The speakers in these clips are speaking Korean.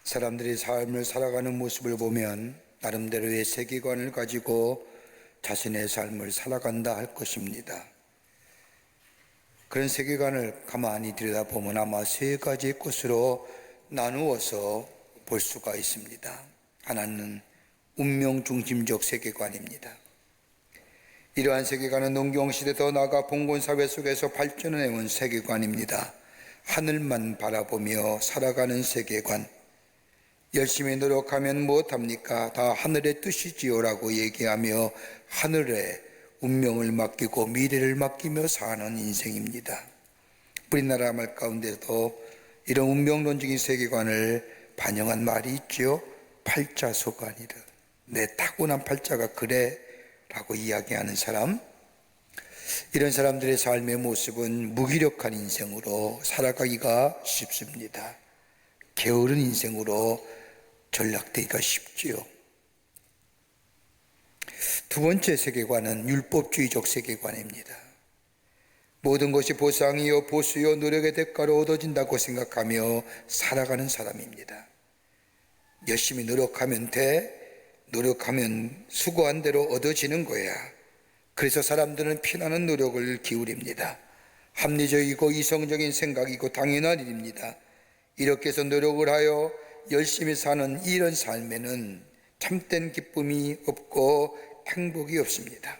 사람들이 삶을 살아가는 모습을 보면 나름대로의 세계관을 가지고 자신의 삶을 살아간다 할 것입니다. 그런 세계관을 가만히 들여다보면 아마 세 가지 것으로 나누어서 볼 수가 있습니다. 하나는 운명 중심적 세계관입니다. 이러한 세계관은 농경시대 더 나아가 봉건사회 속에서 발전해온 세계관입니다. 하늘만 바라보며 살아가는 세계관. 열심히 노력하면 무엇합니까? 다 하늘의 뜻이지요 라고 얘기하며 하늘에 운명을 맡기고 미래를 맡기며 사는 인생입니다. 우리나라 말 가운데도 이런 운명론적인 세계관을 반영한 말이 있죠. 팔자소관이라. 내 타고난 팔자가 그래 라고 이야기하는 사람, 이런 사람들의 삶의 모습은 무기력한 인생으로 살아가기가 쉽습니다. 게으른 인생으로 전락되기가 쉽지요. 두 번째 세계관은 율법주의적 세계관입니다. 모든 것이 보상이요 보수요 노력의 대가로 얻어진다고 생각하며 살아가는 사람입니다. 열심히 노력하면 돼, 노력하면 수고한 대로 얻어지는 거야. 그래서 사람들은 피나는 노력을 기울입니다. 합리적이고 이성적인 생각이고 당연한 일입니다. 이렇게 해서 노력을 하여 열심히 사는 이런 삶에는 참된 기쁨이 없고 행복이 없습니다.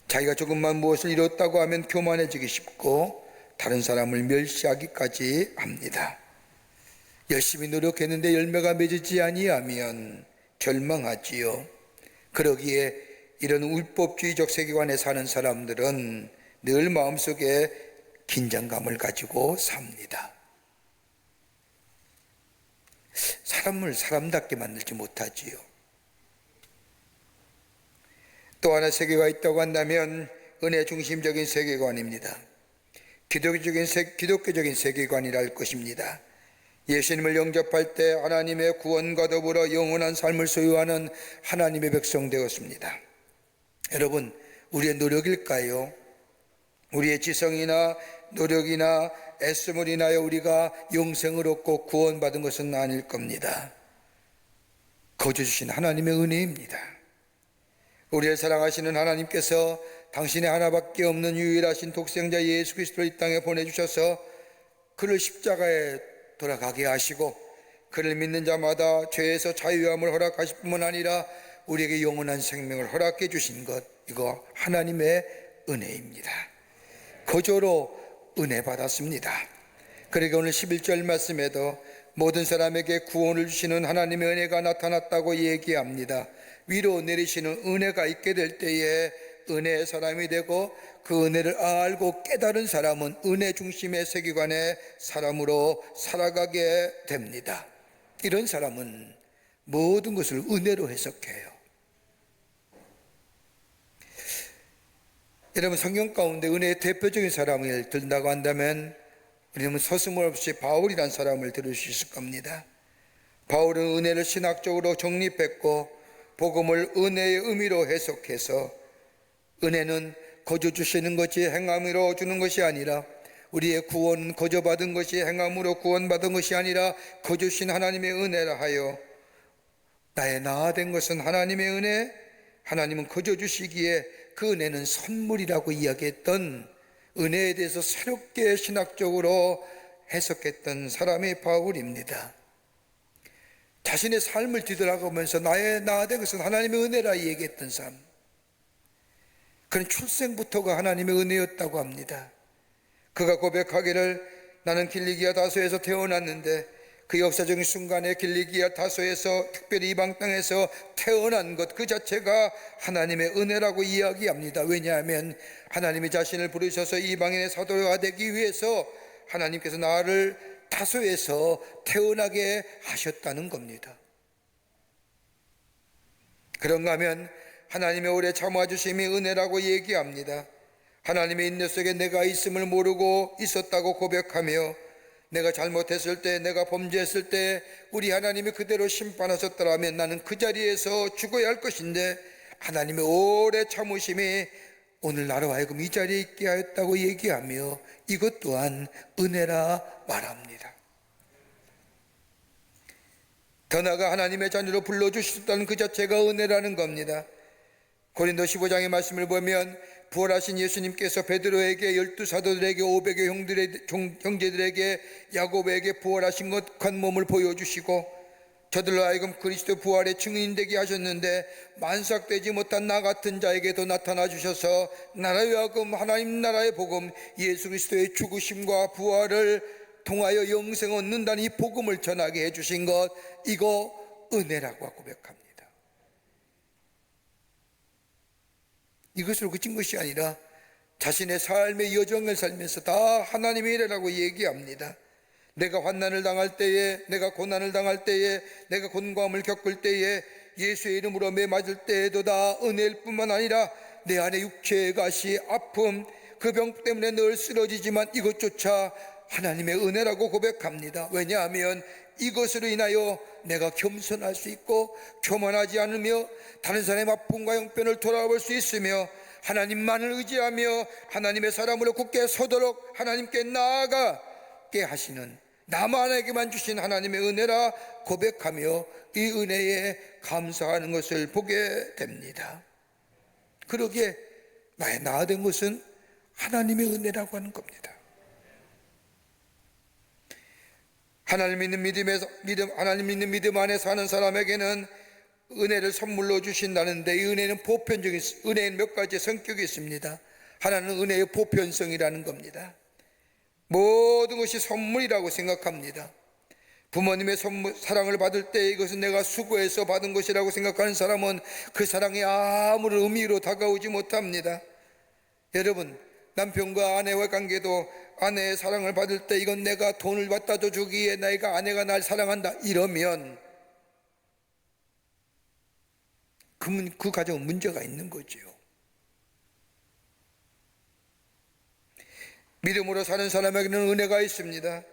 자기가 조금만 무엇을 이뤘다고 하면 교만해지기 쉽고 다른 사람을 멸시하기까지 합니다. 열심히 노력했는데 열매가 맺지 아니하면 절망하지요. 그러기에 이런 율법주의적 세계관에 사는 사람들은 늘 마음속에 긴장감을 가지고 삽니다. 사람을 사람답게 만들지 못하지요. 또 하나 세계가 있다고 한다면 은혜 중심적인 세계관입니다. 기독교적인 세계관이라 할 것입니다. 예수님을 영접할 때 하나님의 구원과 더불어 영원한 삶을 소유하는 하나님의 백성 되었습니다. 여러분, 우리의 노력일까요? 우리의 지성이나 노력이나 애씀을 인하여 우리가 영생을 얻고 구원받은 것은 아닐 겁니다. 거저 주신 하나님의 은혜입니다. 우리를 사랑하시는 하나님께서 당신의 하나밖에 없는 유일하신 독생자 예수 그리스도를 이 땅에 보내주셔서 그를 십자가에 돌아가게 하시고 그를 믿는 자마다 죄에서 자유함을 허락하실 뿐만 아니라 우리에게 영원한 생명을 허락해 주신 것, 이거 하나님의 은혜입니다. 거저로 은혜 받았습니다. 그러니까 오늘 11절 말씀에도 모든 사람에게 구원을 주시는 하나님의 은혜가 나타났다고 얘기합니다. 위로 내리시는 은혜가 있게 될 때에 은혜의 사람이 되고 그 은혜를 알고 깨달은 사람은 은혜 중심의 세계관의 사람으로 살아가게 됩니다. 이런 사람은 모든 것을 은혜로 해석해요. 여러분, 성경 가운데 은혜의 대표적인 사람을 들다고 한다면 우리는 서슴없이 바울이라는 사람을 들을 수 있을 겁니다. 바울은 은혜를 신학적으로 정립했고 복음을 은혜의 의미로 해석해서 은혜는 거저 주시는 것이 행함으로 주는 것이 아니라 우리의 구원 거저 받은 것이 행함으로 구원받은 것이 아니라 거저 주신 하나님의 은혜라 하여 나의 나아된 것은 하나님의 은혜, 하나님은 거저 주시기에 그 은혜는 선물이라고 이야기했던 은혜에 대해서 새롭게 신학적으로 해석했던 사람이 바울입니다. 자신의 삶을 뒤돌아보면서 나의 나아된 것은 하나님의 은혜라 얘기했던 사람, 그는 출생부터가 하나님의 은혜였다고 합니다. 그가 고백하기를 나는 길리기아 다소에서 태어났는데 그 역사적인 순간에 길리기아 다소에서 특별히 이방 땅에서 태어난 것 그 자체가 하나님의 은혜라고 이야기합니다. 왜냐하면 하나님이 자신을 부르셔서 이방인의 사도가 되기 위해서 하나님께서 나를 다소에서 태어나게 하셨다는 겁니다. 그런가 하면 하나님의 오래 참아주심이 은혜라고 얘기합니다. 하나님의 인내 속에 내가 있음을 모르고 있었다고 고백하며 내가 잘못했을 때, 내가 범죄했을 때 우리 하나님이 그대로 심판하셨더라면 나는 그 자리에서 죽어야 할 것인데 하나님의 오래 참으심이 오늘 나로 하여금 이 자리에 있게 하였다고 얘기하며 이것 또한 은혜라 말합니다. 더 나아가 하나님의 자녀로 불러주셨다는 그 자체가 은혜라는 겁니다. 고린도 15장의 말씀을 보면 부활하신 예수님께서 베드로에게, 12사도들에게, 500의 형제들에게, 야고보에게 부활하신 것 한 몸을 보여주시고 저들로 하여금 그리스도 부활의 증인 되게 하셨는데, 만삭되지 못한 나 같은 자에게도 나타나 주셔서 나라로 하여금 하나님 나라의 복음, 예수 그리스도의 죽으심과 부활을 통하여 영생 얻는다는 이 복음을 전하게 해주신 것, 이거 은혜라고 고백합니다. 이것으로 그친 것이 아니라 자신의 삶의 여정을 살면서 다 하나님의 일이라고 얘기합니다. 내가 환난을 당할 때에, 내가 고난을 당할 때에, 내가 곤고함을 겪을 때에, 예수의 이름으로 매 맞을 때에도 다 은혜일 뿐만 아니라 내 안에 육체의 가시, 아픔, 그 병 때문에 늘 쓰러지지만 이것조차 하나님의 은혜라고 고백합니다. 왜냐하면 이것으로 인하여 내가 겸손할 수 있고 교만하지 않으며 다른 사람의 아픔과 형편을 돌아볼 수 있으며 하나님만을 의지하며 하나님의 사람으로 굳게 서도록 하나님께 나아가게 하시는, 나만에게만 주신 하나님의 은혜라 고백하며 이 은혜에 감사하는 것을 보게 됩니다. 그러기에 나의 나아된 것은 하나님의 은혜라고 하는 겁니다. 하나님 믿는 믿음 안에 사는 사람에게는 은혜를 선물로 주신다는데, 이 은혜는 보편적인, 은혜는 몇 가지 성격이 있습니다. 하나는 은혜의 보편성이라는 겁니다. 모든 것이 선물이라고 생각합니다. 부모님의 사랑을 받을 때 이것은 내가 수고해서 받은 것이라고 생각하는 사람은 그 사랑이 아무런 의미로 다가오지 못합니다. 여러분, 남편과 아내와의 관계도 아내의 사랑을 받을 때 이건 내가 돈을 갖다 주기에 내가 아내가 날 사랑한다 이러면 그 가정은 문제가 있는 거죠. 믿음으로 사는 사람에게는 은혜가 있습니다.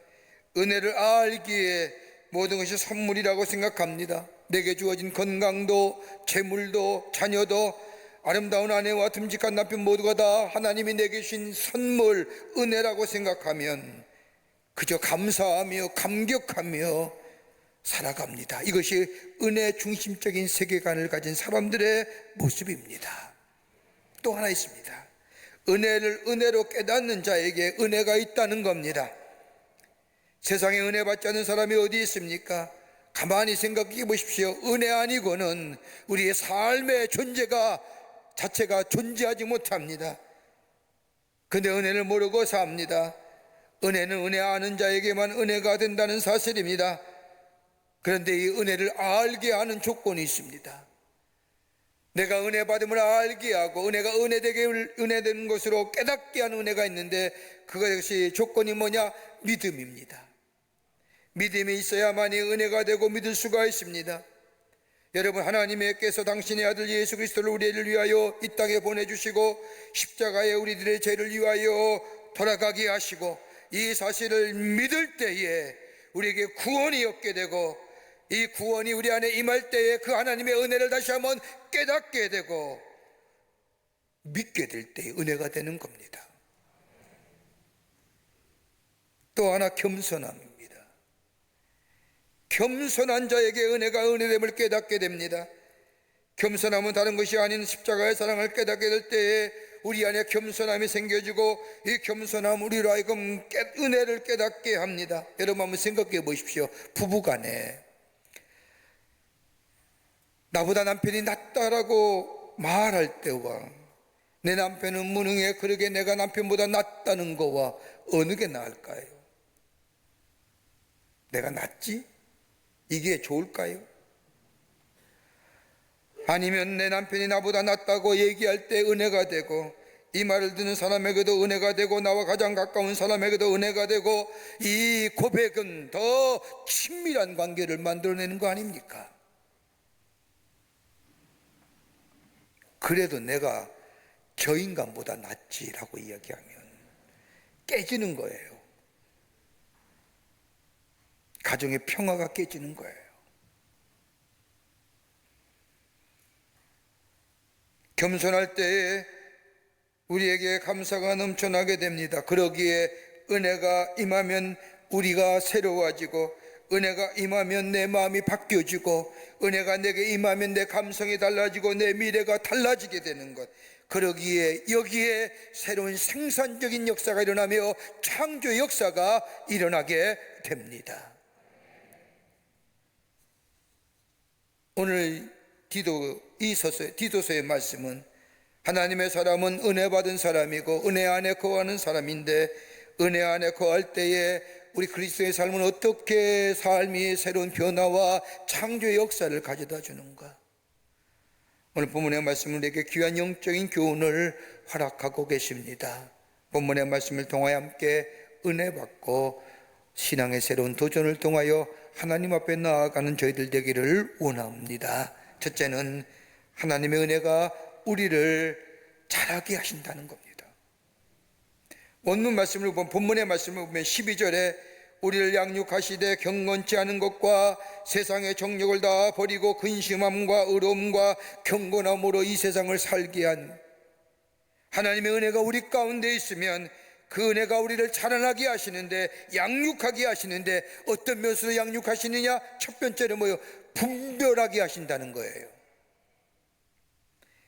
은혜를 알기에 모든 것이 선물이라고 생각합니다. 내게 주어진 건강도, 재물도, 자녀도, 아름다운 아내와 듬직한 남편 모두가 다 하나님이 내게 주신 선물, 은혜라고 생각하면 그저 감사하며 감격하며 살아갑니다. 이것이 은혜 중심적인 세계관을 가진 사람들의 모습입니다. 또 하나 있습니다. 은혜를 은혜로 깨닫는 자에게 은혜가 있다는 겁니다. 세상에 은혜 받지 않는 사람이 어디 있습니까? 가만히 생각해 보십시오. 은혜 아니고는 우리의 삶의 자체가 존재하지 못합니다. 근데 은혜를 모르고 삽니다. 은혜는 은혜 아는 자에게만 은혜가 된다는 사실입니다. 그런데 이 은혜를 알게 하는 조건이 있습니다. 내가 은혜 받음을 알게 하고 은혜가 은혜되는 것으로 깨닫게 하는 은혜가 있는데, 그것이 조건이 뭐냐? 믿음입니다. 믿음이 있어야만이 은혜가 되고 믿을 수가 있습니다. 여러분, 하나님께서 당신의 아들 예수 그리스도를 우리를 위하여 이 땅에 보내주시고 십자가에 우리들의 죄를 위하여 돌아가게 하시고 이 사실을 믿을 때에 우리에게 구원이 얻게 되고, 이 구원이 우리 안에 임할 때에 그 하나님의 은혜를 다시 한번 깨닫게 되고 믿게 될 때에 은혜가 되는 겁니다. 또 하나, 겸손함입니다. 겸손한 자에게 은혜가 은혜됨을 깨닫게 됩니다. 겸손함은 다른 것이 아닌 십자가의 사랑을 깨닫게 될 때에 우리 안에 겸손함이 생겨지고, 이 겸손함 우리로 하여금 은혜를 깨닫게 합니다. 여러분 한번 생각해 보십시오. 부부간에 나보다 남편이 낫다라고 말할 때와 내 남편은 무능해, 그러게 내가 남편보다 낫다는 거와 어느 게 나을까요? 내가 낫지? 이게 좋을까요? 아니면 내 남편이 나보다 낫다고 얘기할 때 은혜가 되고, 이 말을 듣는 사람에게도 은혜가 되고, 나와 가장 가까운 사람에게도 은혜가 되고, 이 고백은 더 친밀한 관계를 만들어내는 거 아닙니까? 그래도 내가 저 인간보다 낫지라고 이야기하면 깨지는 거예요. 가정의 평화가 깨지는 거예요. 겸손할 때에 우리에게 감사가 넘쳐나게 됩니다. 그러기에 은혜가 임하면 우리가 새로워지고, 은혜가 임하면 내 마음이 바뀌어지고, 은혜가 내게 임하면 내 감성이 달라지고 내 미래가 달라지게 되는 것. 그러기에 여기에 새로운 생산적인 역사가 일어나며 창조 역사가 일어나게 됩니다. 오늘 디도서의 말씀은 하나님의 사람은 은혜 받은 사람이고 은혜 안에 거하는 사람인데, 은혜 안에 거할 때에 우리 그리스도의 삶은 어떻게 삶이 새로운 변화와 창조의 역사를 가져다 주는가. 오늘 본문의 말씀은 우리에게 귀한 영적인 교훈을 허락하고 계십니다. 본문의 말씀을 통하여 함께 은혜 받고 신앙의 새로운 도전을 통하여 하나님 앞에 나아가는 저희들 되기를 원합니다. 첫째는 하나님의 은혜가 우리를 자라게 하신다는 겁니다. 본문의 말씀을 보면 12절에 우리를 양육하시되 경건치 않은 것과 세상의 정욕을 다 버리고 근심함과 의로움과 경건함으로 이 세상을 살게 한 하나님의 은혜가 우리 가운데 있으면 그 은혜가 우리를 자라나게 하시는데, 양육하게 하시는데, 어떤 면으로 양육하시느냐? 첫 번째는 뭐예요? 분별하게 하신다는 거예요.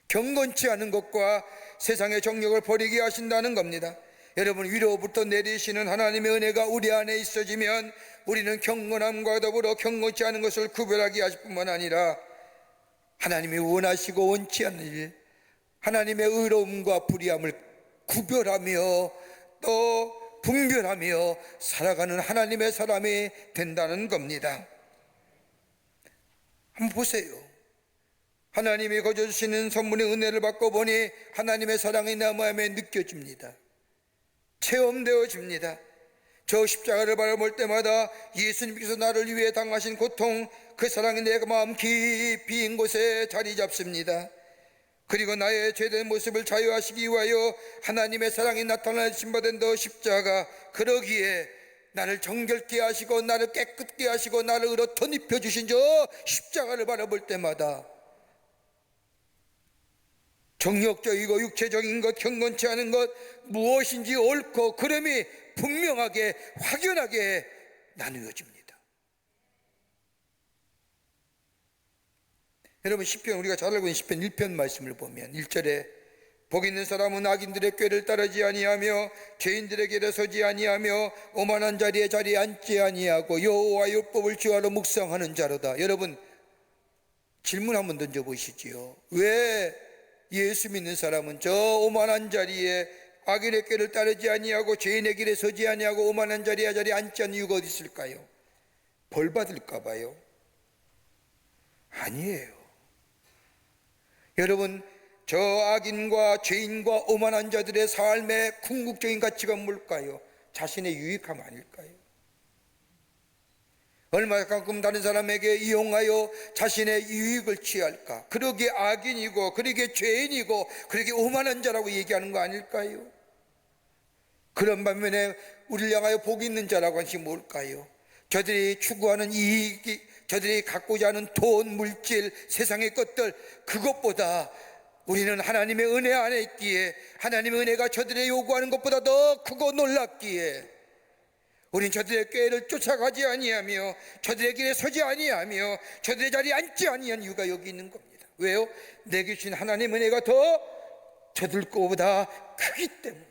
경건치 않은 것과 세상의 정욕을 버리게 하신다는 겁니다. 여러분, 위로부터 내리시는 하나님의 은혜가 우리 안에 있어지면 우리는 경건함과 더불어 경건치 않은 것을 구별하게 하실 뿐만 아니라 하나님이 원하시고 원치 않는 일, 하나님의 의로움과 불의함을 구별하며 또 분별하며 살아가는 하나님의 사람이 된다는 겁니다. 한번 보세요. 하나님이 거저주시는 선물의 은혜를 받고 보니 하나님의 사랑이 내 마음에 느껴집니다. 체험되어집니다. 저 십자가를 바라볼 때마다 예수님께서 나를 위해 당하신 고통, 그 사랑이 내 마음 깊이 인 곳에 자리 잡습니다. 그리고 나의 죄된 모습을 자유하시기 위하여 하나님의 사랑이 나타나신 바 된 더 십자가, 그러기에 나를 정결케 하시고 나를 깨끗게 하시고 나를 의로 덧입혀 주신 저 십자가를 바라볼 때마다 정욕적이고 육체적인 것, 경건치 않은 것, 무엇인지 옳고 그름이 분명하게 확연하게 나누어집니다. 여러분, 시편, 우리가 잘 알고 있는 시편 1편 말씀을 보면 1절에 복 있는 사람은 악인들의 꾀를 따르지 아니하며 죄인들의 길에 서지 아니하며 오만한 자리에 앉지 아니하고 여호와의 율법을 주하러 묵상하는 자로다. 여러분, 질문 한번 던져보시지요. 왜 예수 믿는 사람은 저 오만한 자리에, 악인의 꾀를 따르지 아니하고 죄인의 길에 서지 아니하고 오만한 자리에 앉지 않는 이유가 어디 있을까요? 벌 받을까 봐요? 아니에요. 여러분, 저 악인과 죄인과 오만한 자들의 삶의 궁극적인 가치가 뭘까요? 자신의 유익함 아닐까요? 얼마만큼 다른 사람에게 이용하여 자신의 유익을 취할까? 그러기에 악인이고 그러기에 죄인이고 그러기에 오만한 자라고 얘기하는 거 아닐까요? 그런 반면에 우리를 향하여 복이 있는 자라고 하는 것이 뭘까요? 저들이 추구하는 이익이, 저들이 갖고자 하는 돈, 물질, 세상의 것들, 그것보다 우리는 하나님의 은혜 안에 있기에, 하나님의 은혜가 저들의 요구하는 것보다 더 크고 놀랍기에 우린 저들의 꾀를 쫓아가지 아니하며 저들의 길에 서지 아니하며 저들의 자리에 앉지 아니한 이유가 여기 있는 겁니다. 왜요? 내게 주신 하나님의 은혜가 더 저들 것보다 크기 때문에.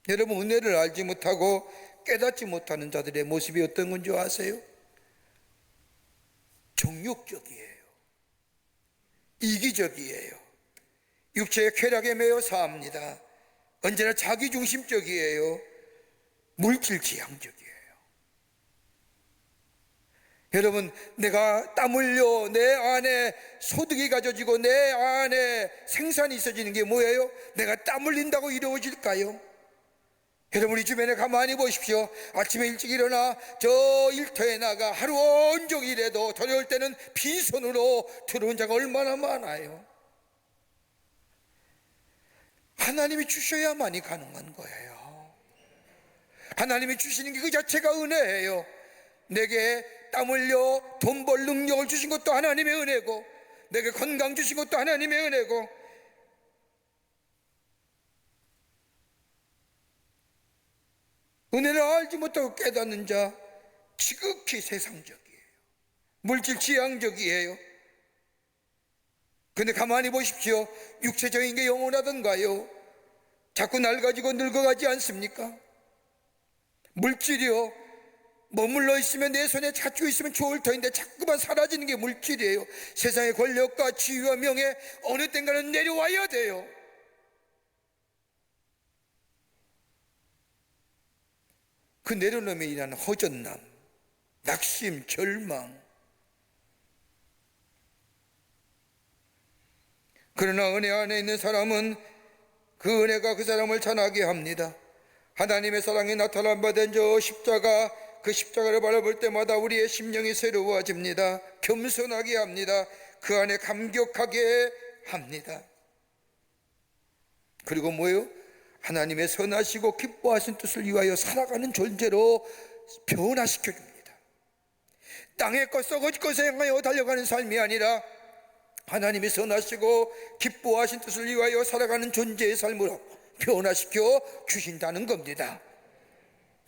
여러분, 은혜를 알지 못하고 깨닫지 못하는 자들의 모습이 어떤 건지 아세요? 정욕적이에요. 이기적이에요. 육체의 쾌락에 매여 사합니다. 언제나 자기중심적이에요. 물질지향적이에요. 여러분, 내가 땀 흘려 내 안에 소득이 가져지고 내 안에 생산이 있어지는 게 뭐예요? 내가 땀 흘린다고 이루어질까요? 여러분, 우리 주변에 가만히 보십시오. 아침에 일찍 일어나 저 일터에 나가 하루 온종일 일해도 저녁 때는 빈손으로 들어온 자가 얼마나 많아요. 하나님이 주셔야만이 가능한 거예요. 하나님이 주시는 게 그 자체가 은혜예요. 내게 땀 흘려 돈 벌 능력을 주신 것도 하나님의 은혜고, 내게 건강 주신 것도 하나님의 은혜고, 은혜를 알지 못하고 깨닫는 자 지극히 세상적이에요. 물질 지향적이에요. 근데 가만히 보십시오. 육체적인 게 영원하던가요? 자꾸 낡아지고 늙어가지 않습니까? 물질이요, 머물러 있으면 내 손에 잡고 있으면 좋을 터인데 자꾸만 사라지는 게 물질이에요. 세상의 권력과 지위와 명예 어느 땐가는 내려와야 돼요. 그 내려놓음에 인한 허전남, 낙심, 절망. 그러나 은혜 안에 있는 사람은 그 은혜가 그 사람을 찬하게 합니다. 하나님의 사랑이 나타난 바 된 저 십자가, 그 십자가를 바라볼 때마다 우리의 심령이 새로워집니다. 겸손하게 합니다. 그 안에 감격하게 합니다. 그리고 뭐예요? 하나님의 선하시고 기뻐하신 뜻을 위하여 살아가는 존재로 변화시켜줍니다. 땅의 것 썩어질 것에 향하여 달려가는 삶이 아니라 하나님이 선하시고 기뻐하신 뜻을 위하여 살아가는 존재의 삶으로 변화시켜 주신다는 겁니다.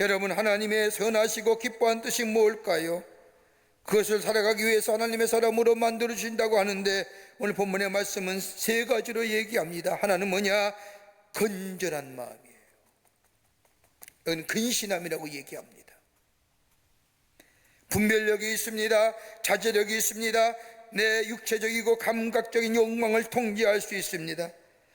여러분, 하나님의 선하시고 기뻐한 뜻이 뭘까요? 그것을 살아가기 위해서 하나님의 사람으로 만들어 주신다고 하는데, 오늘 본문의 말씀은 세 가지로 얘기합니다. 하나는 뭐냐? 건전한 마음이에요. 이건 근신함이라고 얘기합니다. 분별력이 있습니다. 자제력이 있습니다. 내 육체적이고 감각적인 욕망을 통제할 수 있습니다.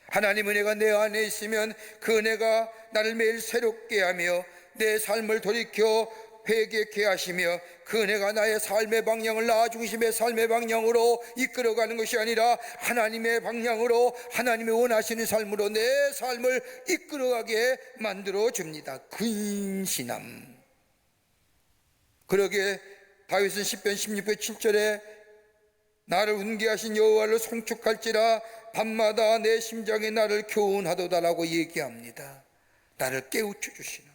하나님 은혜가 내 안에 있으면 그 은혜가 나를 매일 새롭게 하며 내 삶을 돌이켜 회개케 하시며 그 은혜가 나의 삶의 방향을 나 중심의 삶의 방향으로 이끌어가는 것이 아니라 하나님의 방향으로, 하나님의 원하시는 삶으로 내 삶을 이끌어가게 만들어줍니다. 근신함. 그러기에 다윗은 시편 16편 7절에 나를 훈계하신 여호와를 송축할지라 밤마다 내 심장이 나를 교훈하도다라고 얘기합니다. 나를 깨우쳐 주시는,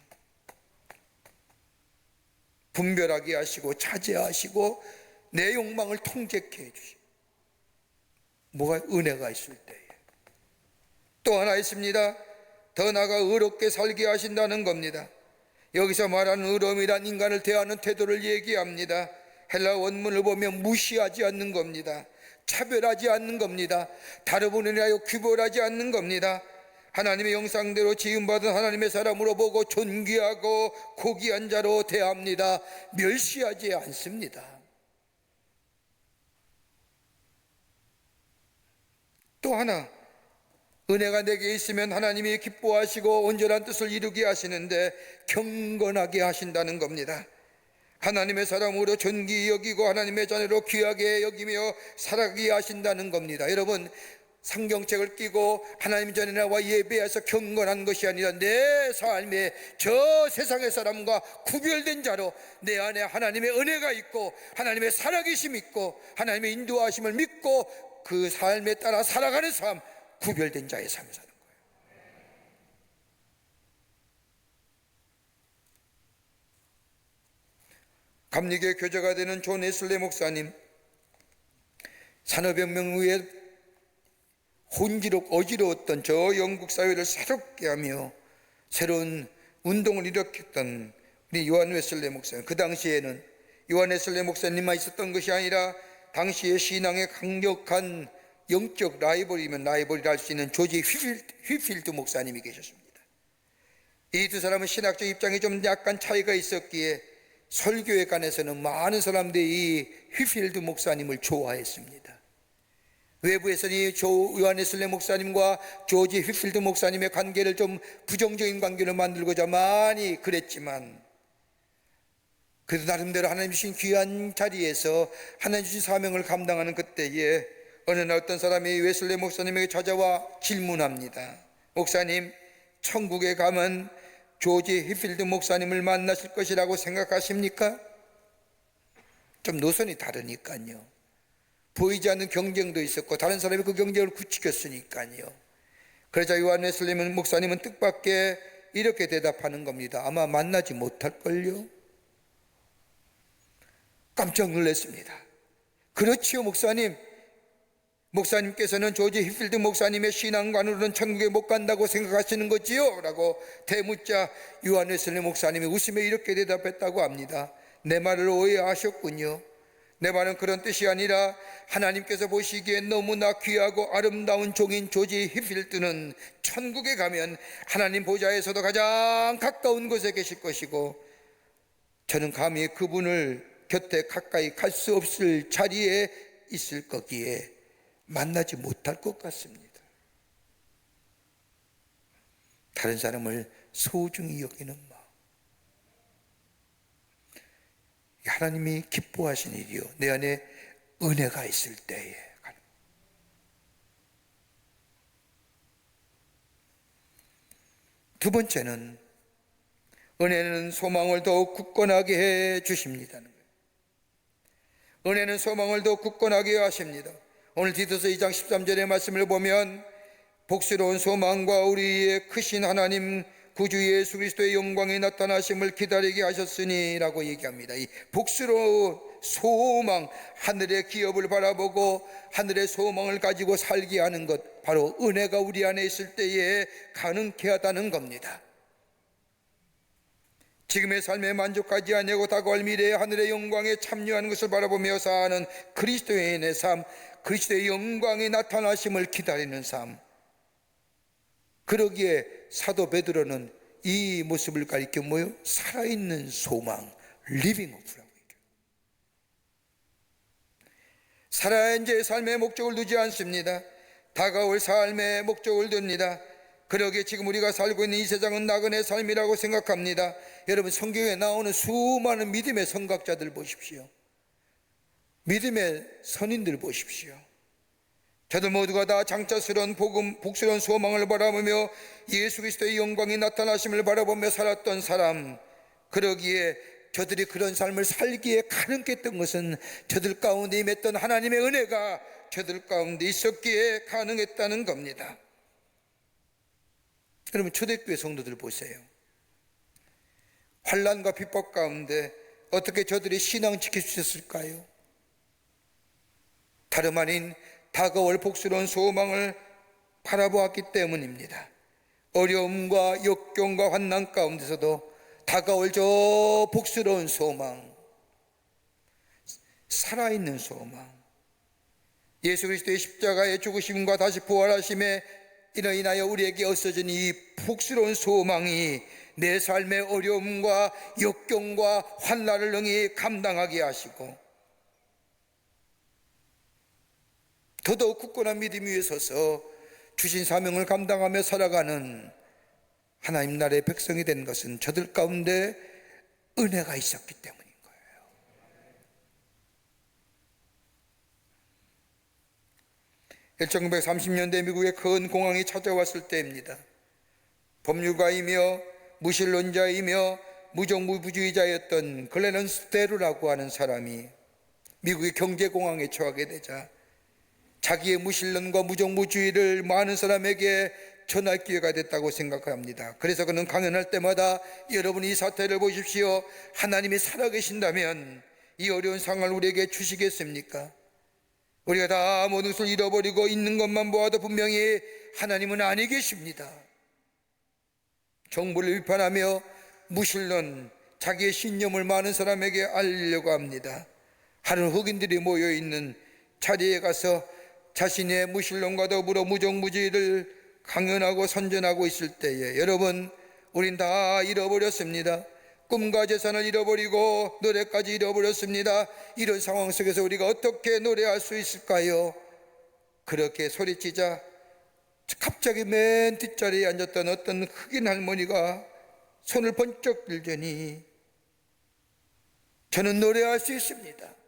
분별하게 하시고 자제하시고 내 욕망을 통제케 해주시고. 뭐가? 은혜가 있을 때에. 또 하나 있습니다. 더 나아가 의롭게 살게 하신다는 겁니다. 여기서 말하는 의로움이란 인간을 대하는 태도를 얘기합니다. 헬라 원문을 보면 무시하지 않는 겁니다. 차별하지 않는 겁니다. 다름을 인하여 규별하지 않는 겁니다. 하나님의 형상대로 지음받은 하나님의 사람으로 보고 존귀하고 고귀한 자로 대합니다. 멸시하지 않습니다. 또 하나, 은혜가 내게 있으면 하나님이 기뻐하시고 온전한 뜻을 이루게 하시는데 경건하게 하신다는 겁니다. 하나님의 사람으로 존귀히 여기고 하나님의 자녀로 귀하게 여기며 살아가게 하신다는 겁니다. 여러분, 성경책을 끼고 하나님 전에 나와 예배해서 경건한 것이 아니라 내 삶에 저 세상의 사람과 구별된 자로 내 안에 하나님의 은혜가 있고 하나님의 살아계심이 있고 하나님의 인도하심을 믿고 그 삶에 따라 살아가는 삶, 구별된 자의 삶을 사는 거예요. 감리교의 교제가 되는 존 웨슬리 목사님, 산업혁명 후에 어지러웠던 저 영국 사회를 새롭게 하며 새로운 운동을 일으켰던 우리 요한 웨슬리 목사님, 그 당시에는 요한 웨슬리 목사님만 있었던 것이 아니라 당시의 신앙의 강력한 영적 라이벌이면 라이벌이라 할 수 있는 조지 휘필드 목사님이 계셨습니다. 이 두 사람은 신학적 입장이 좀 약간 차이가 있었기에 설교에 관해서는 많은 사람들이 이 휘필드 목사님을 좋아했습니다. 외부에서는 이 요한 웨슬리 목사님과 조지 휘필드 목사님의 관계를 좀 부정적인 관계로 만들고자 많이 그랬지만, 그래도 나름대로 하나님 주신 귀한 자리에서 하나님 주신 사명을 감당하는 그때에 어느 날 어떤 사람이 웨슬리 목사님에게 찾아와 질문합니다. 목사님, 천국에 가면 조지 휘필드 목사님을 만나실 것이라고 생각하십니까? 좀 노선이 다르니까요. 보이지 않는 경쟁도 있었고 다른 사람이 그 경쟁을 부추겼으니까요. 그러자 요한 웨슬리 목사님은 뜻밖의 이렇게 대답하는 겁니다. 아마 만나지 못할걸요? 깜짝 놀랐습니다. 그렇지요 목사님, 목사님께서는 조지 히필드 목사님의 신앙관으로는 천국에 못 간다고 생각하시는 거지요? 라고 대묻자 요한 웨슬리 목사님이 웃으며 이렇게 대답했다고 합니다. 내 말을 오해하셨군요. 내 말은 그런 뜻이 아니라 하나님께서 보시기엔 너무나 귀하고 아름다운 종인 조지 히필드는 천국에 가면 하나님 보좌에서도 가장 가까운 곳에 계실 것이고, 저는 감히 그분을 곁에 가까이 갈 수 없을 자리에 있을 거기에 만나지 못할 것 같습니다. 다른 사람을 소중히 여기는 마음, 하나님이 기뻐하신 일이요, 내 안에 은혜가 있을 때에 가는. 두 번째는 은혜는 소망을 더욱 굳건하게 해 주십니다는 거예요. 은혜는 소망을 더욱 굳건하게 하십니다. 오늘 디도서 2장 13절의 말씀을 보면 복스러운 소망과 우리의 크신 하나님 구주 예수 그리스도의 영광이 나타나심을 기다리게 하셨으니 라고 얘기합니다. 이 복스러운 소망, 하늘의 기업을 바라보고 하늘의 소망을 가지고 살게 하는 것, 바로 은혜가 우리 안에 있을 때에 가능케 하다는 겁니다. 지금의 삶에 만족하지 아니하고 다가올 미래의 하늘의 영광에 참여하는 것을 바라보며 사는 그리스도인의 삶, 그리스도의 영광이 나타나심을 기다리는 삶. 그러기에 사도 베드로는 이 모습을 가리켜 뭐요? 살아있는 소망, living hope라고 얘기해요. 살아야 이제 삶의 목적을 두지 않습니다. 다가올 삶의 목적을 둡니다. 그러기에 지금 우리가 살고 있는 이 세상은 나그네 삶이라고 생각합니다. 여러분, 성경에 나오는 수많은 믿음의 선각자들 보십시오. 믿음의 선인들 보십시오. 저들 모두가 다 장차스러운 복음, 복스러운 소망을 바라보며 예수 그리스도의 영광이 나타나심을 바라보며 살았던 사람. 그러기에 저들이 그런 삶을 살기에 가능케 했던 것은 저들 가운데 임했던 하나님의 은혜가 저들 가운데 있었기에 가능했다는 겁니다. 여러분, 초대교회 성도들 보세요. 환난과 핍박 가운데 어떻게 저들이 신앙 지킬 수 있었을까요? 다름 아닌 다가올 복스러운 소망을 바라보았기 때문입니다. 어려움과 역경과 환난 가운데서도 다가올 저 복스러운 소망, 살아있는 소망, 예수 그리스도의 십자가의 죽으심과 다시 부활하심에 이로 인하여 우리에게 없어진 이 복스러운 소망이 내 삶의 어려움과 역경과 환난을 능히 감당하게 하시고 더더욱 굳건한 믿음 위에 서서 주신 사명을 감당하며 살아가는 하나님 나라의 백성이 된 것은 저들 가운데 은혜가 있었기 때문인 거예요. (1930년대) 미국의 큰 공황이 찾아왔을 때입니다. 법률가이며 무신론자이며 무정부주의자였던 글래넌스 데루라고 하는 사람이 미국의 경제공황에 처하게 되자 자기의 무신론과 무정부주의를 많은 사람에게 전할 기회가 됐다고 생각합니다. 그래서 그는 강연할 때마다 여러분, 이 사태를 보십시오. 하나님이 살아계신다면 이 어려운 상황을 우리에게 주시겠습니까? 우리가 다 모든 것을 잃어버리고 있는 것만 보아도 분명히 하나님은 아니 계십니다. 정부를 비판하며 무신론, 자기의 신념을 많은 사람에게 알리려고 합니다. 하는 흑인들이 모여있는 자리에 가서 자신의 무신론과 더불어 무정부주의를 강연하고 선전하고 있을 때에 여러분, 우린 다 잃어버렸습니다. 꿈과 재산을 잃어버리고 노래까지 잃어버렸습니다. 이런 상황 속에서 우리가 어떻게 노래할 수 있을까요? 그렇게 소리치자 갑자기 맨 뒷자리에 앉았던 어떤 흑인 할머니가 손을 번쩍 들더니 저는 노래할 수 있습니다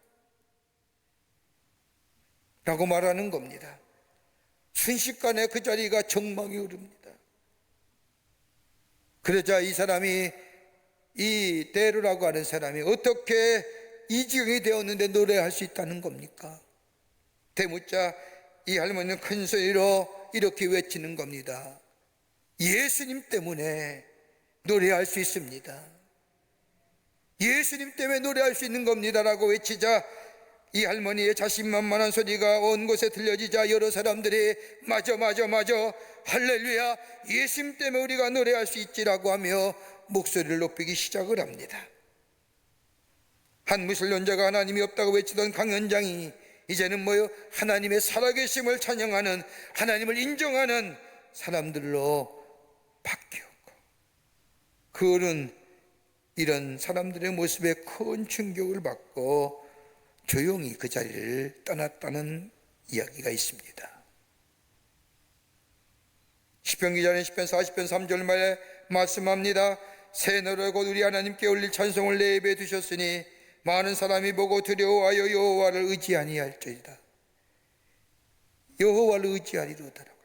라고 말하는 겁니다. 순식간에 그 자리가 정막이 흐릅니다. 그러자 이 사람이, 이 데루라고 하는 사람이 어떻게 이 지경이 되었는데 노래할 수 있다는 겁니까? 대묻자 이 할머니는 큰 소리로 이렇게 외치는 겁니다. 예수님 때문에 노래할 수 있습니다. 예수님 때문에 노래할 수 있는 겁니다 라고 외치자 이 할머니의 자신만만한 소리가 온 곳에 들려지자 여러 사람들이 맞아 할렐루야, 예수님 때문에 우리가 노래할 수 있지라고 하며 목소리를 높이기 시작을 합니다. 한 무신론자가 하나님이 없다고 외치던 강연장이 이제는 하나님의 살아계심을 찬양하는, 하나님을 인정하는 사람들로 바뀌었고, 그는 이런 사람들의 모습에 큰 충격을 받고 조용히 그 자리를 떠났다는 이야기가 있습니다. 시편 기자는 시편 40편 3절 말에 말씀합니다. 새 노래 곧 우리 하나님께 올릴 찬송을 내 입에 두셨으니 많은 사람이 보고 두려워하여 여호와를 의지아니할지이다. 여호와를 의지하리로다라고.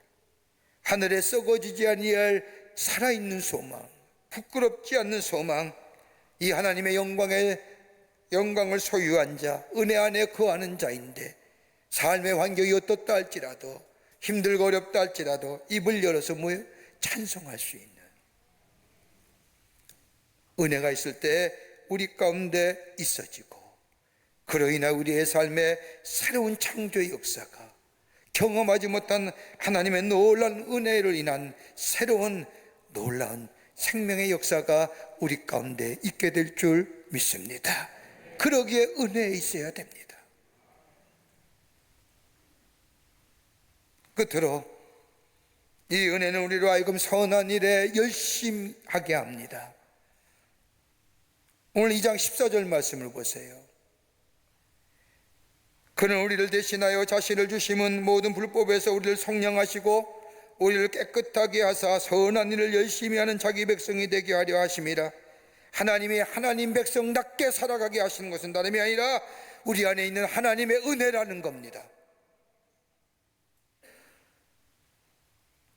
하늘에 썩어지지 아니할 살아있는 소망, 부끄럽지 않는 소망, 이 하나님의 영광을 소유한 자, 은혜 안에 거하는 자인데 삶의 환경이 어떻다 할지라도, 힘들고 어렵다 할지라도 입을 열어서 찬송할 수 있는 은혜가 있을 때 우리 가운데 있어지고, 그로 인해 우리의 삶에 새로운 창조의 역사가, 경험하지 못한 하나님의 놀라운 은혜를 인한 새로운 놀라운 생명의 역사가 우리 가운데 있게 될 줄 믿습니다. 그러기에 은혜에 있어야 됩니다. 끝으로 이 은혜는 우리로 하여금 선한 일에 열심히 하게 합니다. 오늘 2장 14절 말씀을 보세요. 그는 우리를 대신하여 자신을 주심은 모든 불법에서 우리를 속량하시고 우리를 깨끗하게 하사 선한 일을 열심히 하는 자기 백성이 되게 하려 하심이라. 하나님이 하나님 백성답게 살아가게 하시는 것은 다름이 아니라 우리 안에 있는 하나님의 은혜라는 겁니다.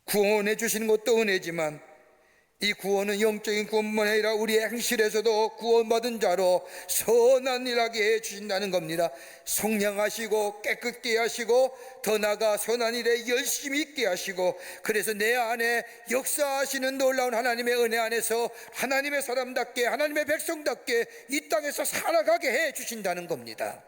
구원해 주시는 것도 은혜지만 이 구원은 영적인 구원만 아니라 우리의 행실에서도 구원받은 자로 선한 일 하게 해주신다는 겁니다. 속량하시고 깨끗게 하시고 더 나아가 선한 일에 열심히 있게 하시고, 그래서 내 안에 역사하시는 놀라운 하나님의 은혜 안에서 하나님의 사람답게, 하나님의 백성답게 이 땅에서 살아가게 해주신다는 겁니다.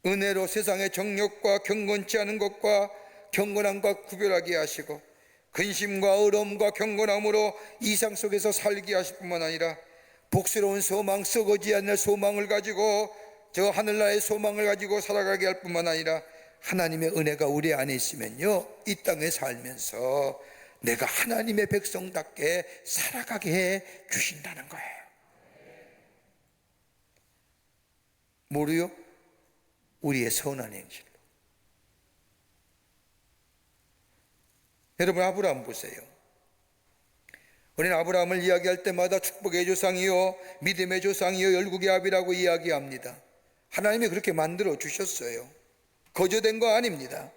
은혜로 세상의 정욕과 경건치 않은 것과 경건함과 구별하게 하시고, 근심과 어려움과 경건함으로 이상 속에서 살게 하실 뿐만 아니라 복스러운 소망, 썩어지 않는 소망을 가지고, 저 하늘나라의 소망을 가지고 살아가게 할 뿐만 아니라 하나님의 은혜가 우리 안에 있으면요, 이 땅에 살면서 내가 하나님의 백성답게 살아가게 해 주신다는 거예요. 뭐로요? 우리의 선한 행실로. 여러분, 아브라함 보세요. 우리는 아브라함을 이야기할 때마다 축복의 조상이요, 믿음의 조상이요, 열국의 아비라고 이야기합니다. 하나님이 그렇게 만들어 주셨어요. 거저된 거 아닙니다.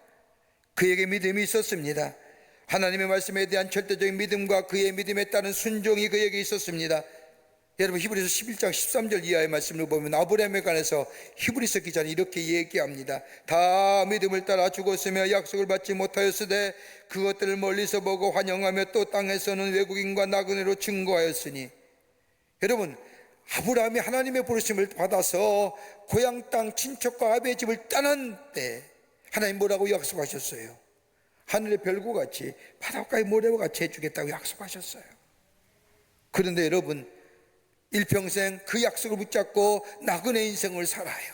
그에게 믿음이 있었습니다. 하나님의 말씀에 대한 절대적인 믿음과 그의 믿음에 따른 순종이 그에게 있었습니다. 여러분, 히브리서 11장 13절 이하의 말씀을 보면 아브라함에 관해서 히브리서 기자는 이렇게 얘기합니다. 다 믿음을 따라 죽었으며 약속을 받지 못하였으되 그것들을 멀리서 보고 환영하며 또 땅에서는 외국인과 나그네로 증거하였으니. 여러분, 아브라함이 하나님의 부르심을 받아서 고향 땅 친척과 아비의 집을 떠난 때 하나님 뭐라고 약속하셨어요? 하늘의 별과 같이 바닷가의 모래와 같이 해주겠다고 약속하셨어요. 그런데 여러분, 일평생 그 약속을 붙잡고 나그네 인생을 살아요.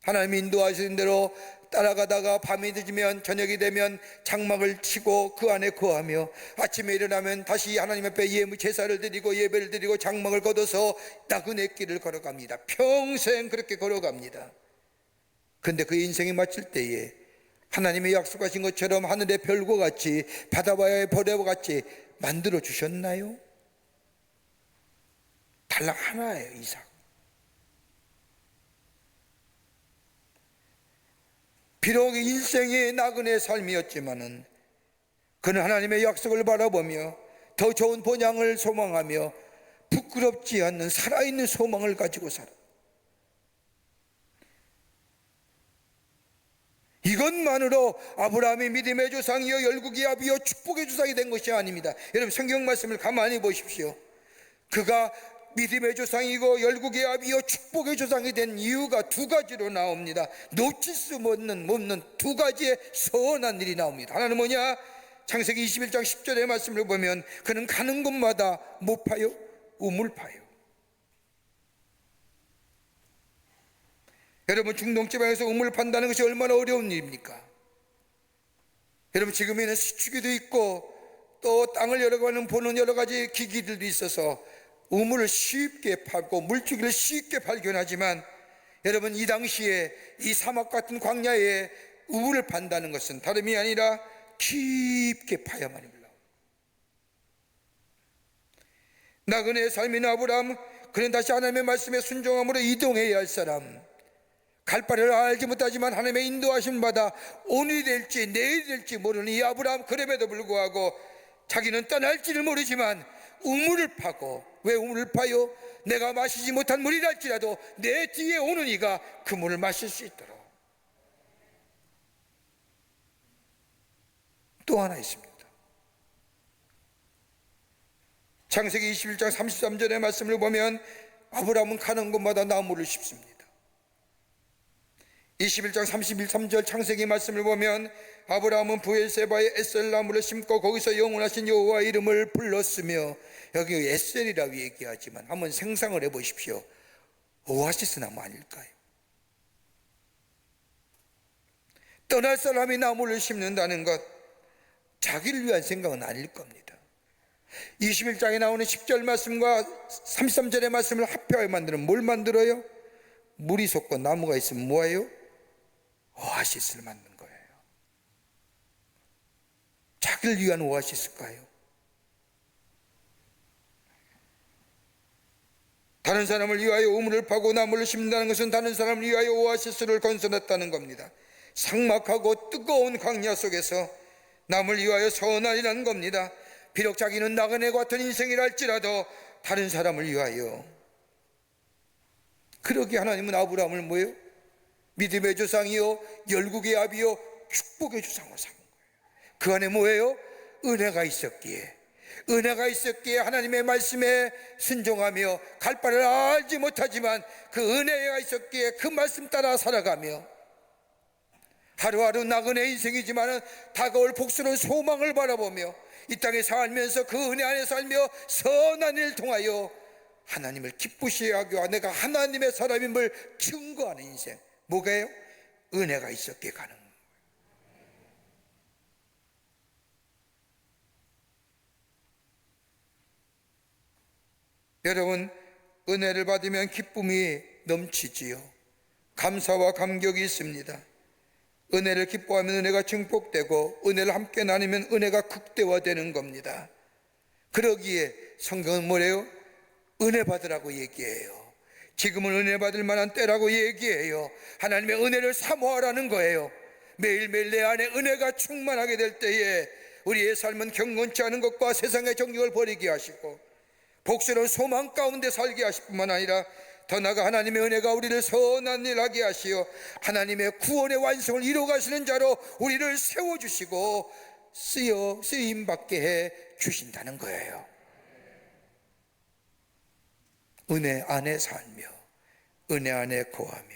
하나님이 인도하시는 대로 따라가다가 밤이 늦으면, 저녁이 되면 장막을 치고 그 안에 거하며 아침에 일어나면 다시 하나님 앞에 제사를 드리고 예배를 드리고 장막을 걷어서 나그네 길을 걸어갑니다. 평생 그렇게 걸어갑니다. 그런데 그 인생이 마칠 때에 하나님의 약속하신 것처럼 하늘의 별과 같이 바다와의 보레와 같이 만들어 주셨나요? 달랑 하나예요, 이삭. 비록 인생의 나그네 삶이었지만은 그는 하나님의 약속을 바라보며 더 좋은 본향을 소망하며 부끄럽지 않는 살아있는 소망을 가지고 살아. 이것만으로 아브라함이 믿음의 조상이요, 열국의 아비요, 축복의 조상이 된 것이 아닙니다. 여러분, 성경 말씀을 가만히 보십시오. 그가 믿음의 조상이고 열국의 아비요 축복의 조상이 된 이유가 두 가지로 나옵니다. 놓칠 수 없는 두 가지의 선한 일이 나옵니다. 하나는 뭐냐? 창세기 21장 10절의 말씀을 보면 그는 가는 곳마다 못 파요? 우물 파요. 여러분, 중동지방에서 우물 판다는 것이 얼마나 어려운 일입니까? 여러분, 지금에는 수축기도 있고 또 땅을 보는 여러 가지 기기들도 있어서 우물을 쉽게 파고 물주기를 쉽게 발견하지만, 여러분, 이 당시에 이 사막 같은 광야에 우물을 판다는 것은 다름이 아니라 깊게 파야만 합니다. 나그네의 삶인 아브라함, 그는 다시 하나님의 말씀에 순종함으로 이동해야 할 사람, 갈 바를 알지 못하지만 하나님의 인도하심 받아 오늘이 될지 내일이 될지 모르는 이 아브라함, 그럼에도 불구하고 자기는 떠날지를 모르지만 우물을 파고, 왜 우물을 파요? 내가 마시지 못한 물이랄지라도 내 뒤에 오는 이가 그 물을 마실 수 있도록. 또 하나 있습니다. 창세기 21장 33절의 말씀을 보면 아브라함은 가는 곳마다 나무를 심습니다. 21장 33절 창세기 말씀을 보면 아브라함은 부엘세바에 에셀 나무를 심고 거기서 영원하신 여호와의 이름을 불렀으며, 여기 에셀이라고 얘기하지만 한번 생상을 해보십시오. 오아시스 나무 아닐까요? 떠날 사람이 나무를 심는다는 것, 자기를 위한 생각은 아닐 겁니다. 21장에 나오는 10절 말씀과 33절의 말씀을 합해야 만드는, 뭘 만들어요? 물이 솟고 나무가 있으면 뭐예요? 오아시스를 만든 거예요. 자기를 위한 오아시스일까요? 다른 사람을 위하여 우물을 파고 나무를 심는다는 것은 다른 사람을 위하여 오아시스를 건설했다는 겁니다. 삭막하고 뜨거운 광야 속에서 남을 위하여 선한이라는 겁니다. 비록 자기는 나그네 같은 인생이라 할지라도 다른 사람을 위하여. 그러기에 하나님은 아브라함을 뭐예요? 믿음의 조상이요 열국의 아비요 축복의 조상으로 삼은 거예요. 그 안에 뭐예요? 은혜가 있었기에, 은혜가 있었기에 하나님의 말씀에 순종하며 갈 바를 알지 못하지만 그 은혜가 있었기에 그 말씀 따라 살아가며, 하루하루 나그네 인생이지만 다가올 복수는 소망을 바라보며 이 땅에 살면서 그 은혜 안에 살며 선한 일을 통하여 하나님을 기쁘시게 하고 내가 하나님의 사람임을 증거하는 인생. 뭐가요? 은혜가 있었기에 가는 거예요. 여러분, 은혜를 받으면 기쁨이 넘치지요. 감사와 감격이 있습니다. 은혜를 기뻐하면 은혜가 증폭되고 은혜를 함께 나누면 은혜가 극대화되는 겁니다. 그러기에 성경은 뭐래요? 은혜 받으라고 얘기해요. 지금은 은혜 받을 만한 때라고 얘기해요. 하나님의 은혜를 사모하라는 거예요. 매일매일 내 안에 은혜가 충만하게 될 때에 우리의 삶은 경건치 않은 것과 세상의 정욕을 버리게 하시고 복스러운 소망 가운데 살게 하실 뿐만 아니라 더 나아가 하나님의 은혜가 우리를 선한 일 하게 하시어 하나님의 구원의 완성을 이루어가시는 자로 우리를 세워주시고 쓰임받게 해 주신다는 거예요. 은혜 안에 살며 은혜 안에 거하며,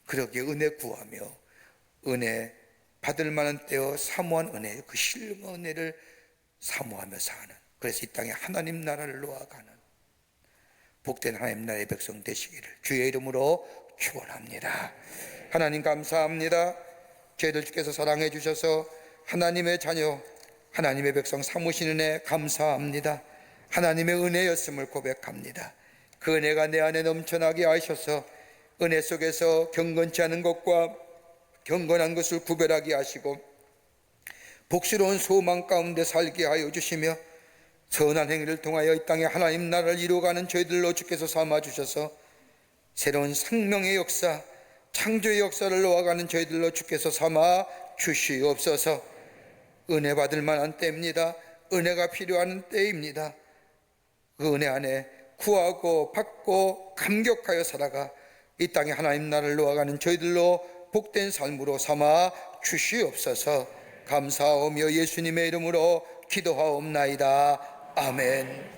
그러기에 은혜 구하며 은혜 받을 만한 때여 사모한 은혜, 그 신령한 은혜를 사모하며 사는, 그래서 이 땅에 하나님 나라를 놓아가는 복된 하나님 나라의 백성 되시기를 주의 이름으로 축원합니다. 하나님 감사합니다. 저희들 주께서 사랑해 주셔서 하나님의 자녀, 하나님의 백성 삼으시는 은혜 감사합니다. 하나님의 은혜였음을 고백합니다. 그 은혜가 내 안에 넘쳐나게 하셔서 은혜 속에서 경건치 않은 것과 경건한 것을 구별하게 하시고 복스러운 소망 가운데 살게 하여 주시며 선한 행위를 통하여 이 땅에 하나님 나라를 이루어가는 저희들로 주께서 삼아주셔서 새로운 생명의 역사, 창조의 역사를 놓아가는 저희들로 주께서 삼아 주시옵소서. 은혜 받을 만한 때입니다. 은혜가 필요한 때입니다. 그 은혜 안에 구하고 받고 감격하여 살아가 이 땅에 하나님 나라를 놓아가는 저희들로 복된 삶으로 삼아 주시옵소서. 감사하며 예수님의 이름으로 기도하옵나이다. 아멘.